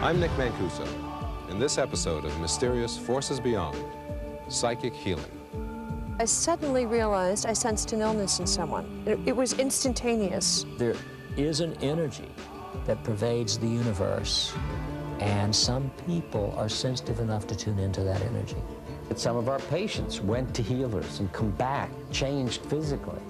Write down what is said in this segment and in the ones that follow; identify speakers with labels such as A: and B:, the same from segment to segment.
A: I'm Nick Mancuso. In this episode of Mysterious Forces Beyond, Psychic Healing.
B: I suddenly realized I sensed an illness in someone. It was instantaneous.
C: There is an energy that pervades the universe, and some people are sensitive enough to tune into that energy.
D: Some of our patients went to healers and come back, changed physically.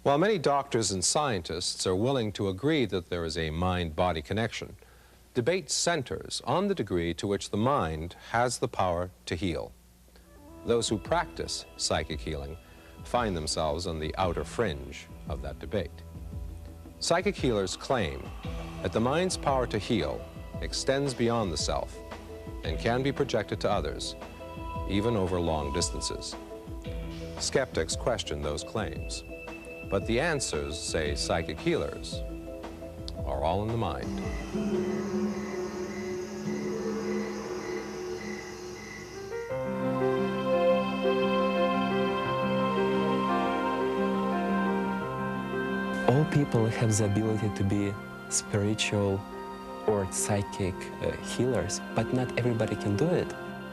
A: While many doctors and scientists are willing to agree that there is a mind-body connection, debate centers on the degree to which the mind has the power to heal. Those who practice psychic healing find themselves on the outer fringe of that debate. Psychic healers claim that the mind's power to heal extends beyond the self and can be projected to others, even over long distances. Skeptics question those claims. But the answers, say psychic healers, are all in the mind.
E: All people have the ability to be spiritual or psychic healers, but not everybody can do it.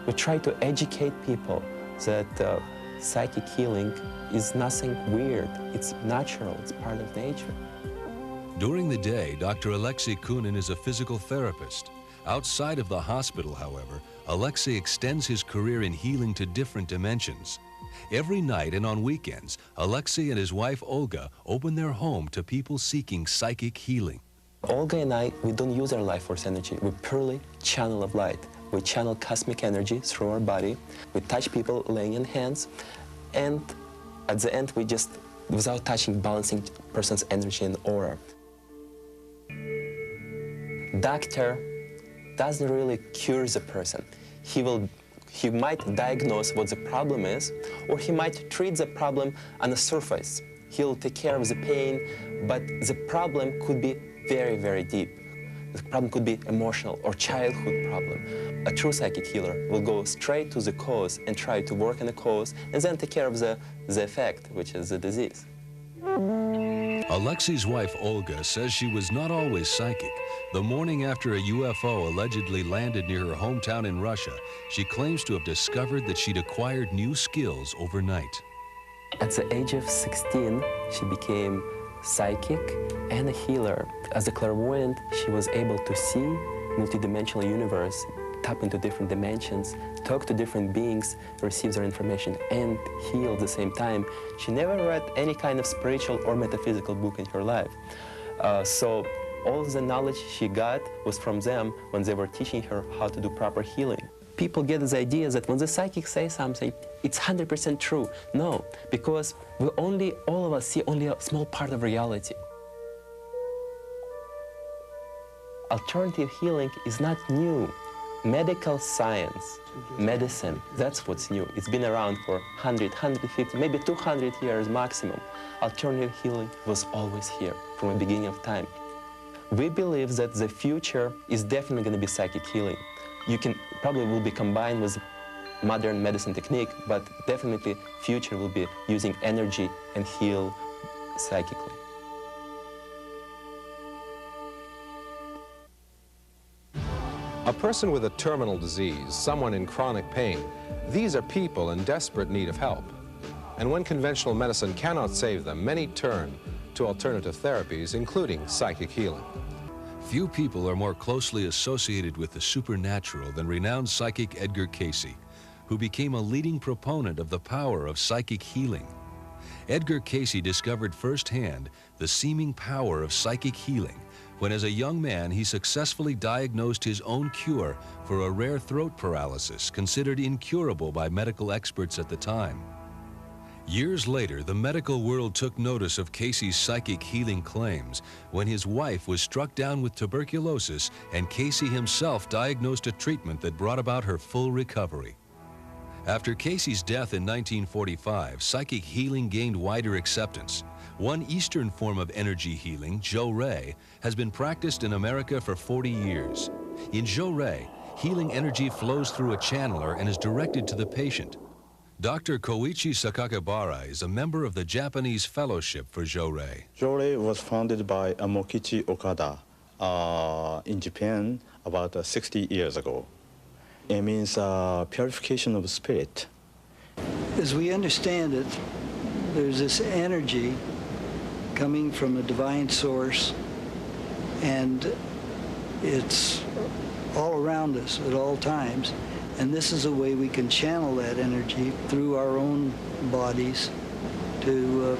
E: We try to educate people that psychic healing is nothing weird. It's natural. It's part of nature.
F: During the day, Dr. Alexey Kunin is a physical therapist. Outside of the hospital, however, Alexey extends his career in healing to different dimensions. Every night and on weekends, Alexey and his wife Olga open their home to people seeking psychic healing.
E: Olga and I, we don't use our life force energy. We purely channel of light. We channel cosmic energy through our body. We touch people laying in hands, and at the end, we just, without touching, balancing person's energy and aura. Doctor doesn't really cure the person. He might diagnose what the problem is, or he might treat the problem on the surface. He'll take care of the pain, but the problem could be very, very deep. The problem could be emotional or childhood problem. A true psychic healer will go straight to the cause and try to work on the cause and then take care of the effect, which is the disease.
F: Alexey's wife Olga says she was not always psychic. The morning after a UFO allegedly landed near her hometown in Russia, she claims to have discovered that she'd acquired new skills overnight.
E: At the age of 16, she became psychic and a healer. As a clairvoyant, she was able to see multidimensional universe, tap into different dimensions, talk to different beings, receive their information, and heal at the same time. She never read any kind of spiritual or metaphysical book in her life. So all of the knowledge she got was from them when they were teaching her how to do proper healing. People get this idea that when the psychic says something, it's 100% true. No, because all of us see only a small part of reality. Alternative healing is not new. Medical science, medicine, that's what's new. It's been around for 100, 150, maybe 200 years maximum. Alternative healing was always here from the beginning of time. We believe that the future is definitely going to be psychic healing. You can probably will be combined with modern medicine technique, but definitely future will be using energy and heal psychically.
A: A person with a terminal disease, someone in chronic pain, these are people in desperate need of help. And when conventional medicine cannot save them, many turn to alternative therapies, including psychic healing.
F: Few people are more closely associated with the supernatural than renowned psychic Edgar Cayce, who became a leading proponent of the power of psychic healing. Edgar Cayce discovered firsthand the seeming power of psychic healing when, as a young man, he successfully diagnosed his own cure for a rare throat paralysis considered incurable by medical experts at the time. Years later, the medical world took notice of Casey's psychic healing claims when his wife was struck down with tuberculosis and Casey himself diagnosed a treatment that brought about her full recovery. After Casey's death in 1945, psychic healing gained wider acceptance. One Eastern form of energy healing, Jo-Ray, has been practiced in America for 40 years. In Jo-Ray, healing energy flows through a channeler and is directed to the patient. Dr. Koichi Sakakibara is a member of the Japanese Fellowship for Jo-Ray.
G: Jo-Ray was founded by Mokichi Okada in Japan about 60 years ago. It means purification of spirit.
H: As we understand it, there's this energy coming from a divine source, and it's all around us at all times. And this is a way we can channel that energy through our own bodies to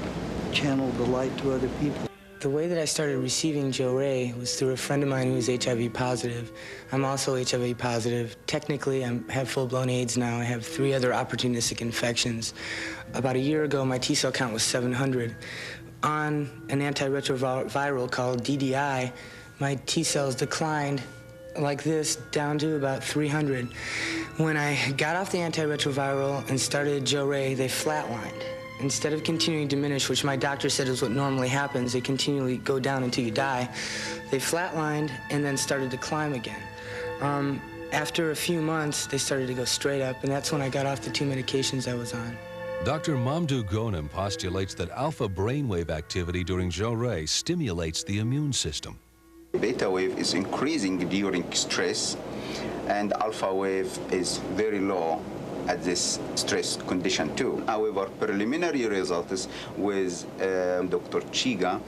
H: channel the light to other people.
I: The way that I started receiving Jo-Ray was through a friend of mine who was HIV positive. I'm also HIV positive. Technically, I have full-blown AIDS now. I have 3 other opportunistic infections. About a year ago, my T-cell count was 700. On an antiretroviral called DDI, my T-cells declined like this down to about 300. When I got off the antiretroviral and started Jo-Ray, they flatlined. Instead of continuing to diminish, which my doctor said is what normally happens, they continually go down until you die, they flatlined and then started to climb again. After a few months, they started to go straight up, and that's when I got off the 2 medications I was on.
F: Dr. Mamdou Gonem postulates that alpha brainwave activity during Jo-Ray stimulates the immune system.
J: Beta wave is increasing during stress, and alpha wave is very low at this stress condition too. However, preliminary results with Dr. Chiga,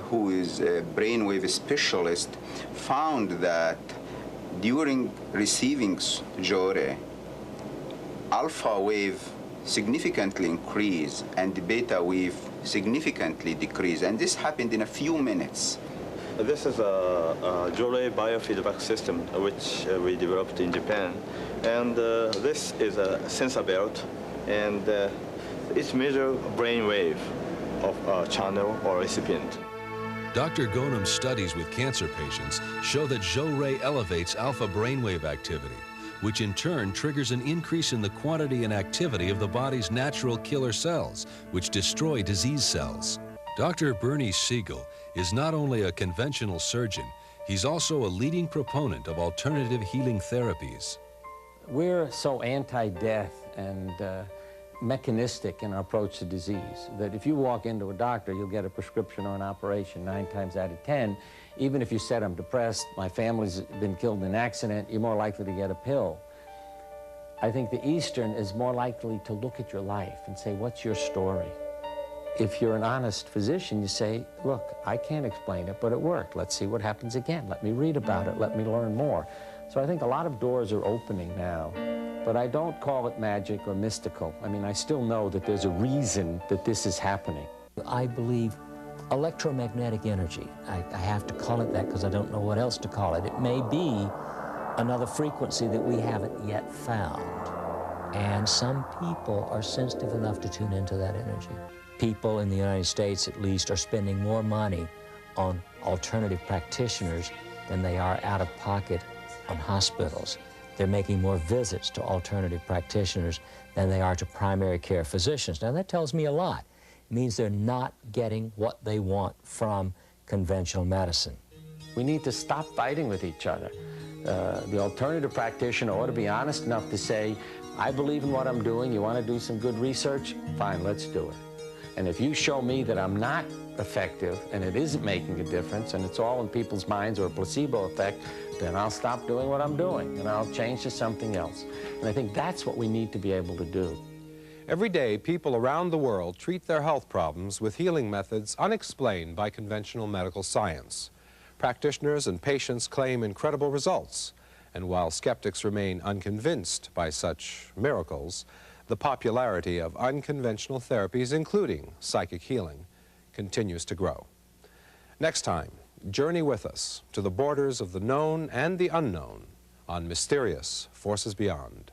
J: who is a brainwave specialist, found that during receiving Jo-Ray, alpha wave significantly increase and the beta wave significantly decrease, and this happened in a few minutes.
G: This is a Jo-Ray biofeedback system which we developed in Japan, and this is a sensor belt, and it measures brain wave of a channel or recipient.
F: Dr. Gonem's studies with cancer patients show that Jo-Ray elevates alpha brainwave activity, which in turn triggers an increase in the quantity and activity of the body's natural killer cells, which destroy disease cells. Dr. Bernie Siegel is not only a conventional surgeon, he's also a leading proponent of alternative healing therapies.
D: We're so anti-death and mechanistic in our approach to disease that if you walk into a doctor, you'll get a prescription or an operation 9 times out of 10. Even if you said, I'm depressed, my family's been killed in an accident, you're more likely to get a pill. I think the Eastern is more likely to look at your life and say, what's your story? If you're an honest physician, you say, look, I can't explain it, but it worked. Let's see what happens again. Let me read about it. Let me learn more. So I think a lot of doors are opening now, but I don't call it magic or mystical. I mean, I still know that there's a reason that this is happening.
C: I believe electromagnetic energy. I have to call it that because I don't know what else to call it. It may be another frequency that we haven't yet found. And some people are sensitive enough to tune into that energy. People in the United States, at least, are spending more money on alternative practitioners than they are out of pocket on hospitals. They're making more visits to alternative practitioners than they are to primary care physicians. Now, that tells me a lot. It means they're not getting what they want from conventional medicine.
D: We need to stop fighting with each other. The alternative practitioner ought to be honest enough to say, I believe in what I'm doing. You want to do some good research? Fine, let's do it. And if you show me that I'm not effective and it isn't making a difference and it's all in people's minds or a placebo effect, then I'll stop doing what I'm doing and I'll change to something else. And I think that's what we need to be able to do.
A: Every day, people around the world treat their health problems with healing methods unexplained by conventional medical science. Practitioners and patients claim incredible results, and while skeptics remain unconvinced by such miracles, the popularity of unconventional therapies, including psychic healing, continues to grow. Next time, journey with us to the borders of the known and the unknown on Mysterious Forces Beyond.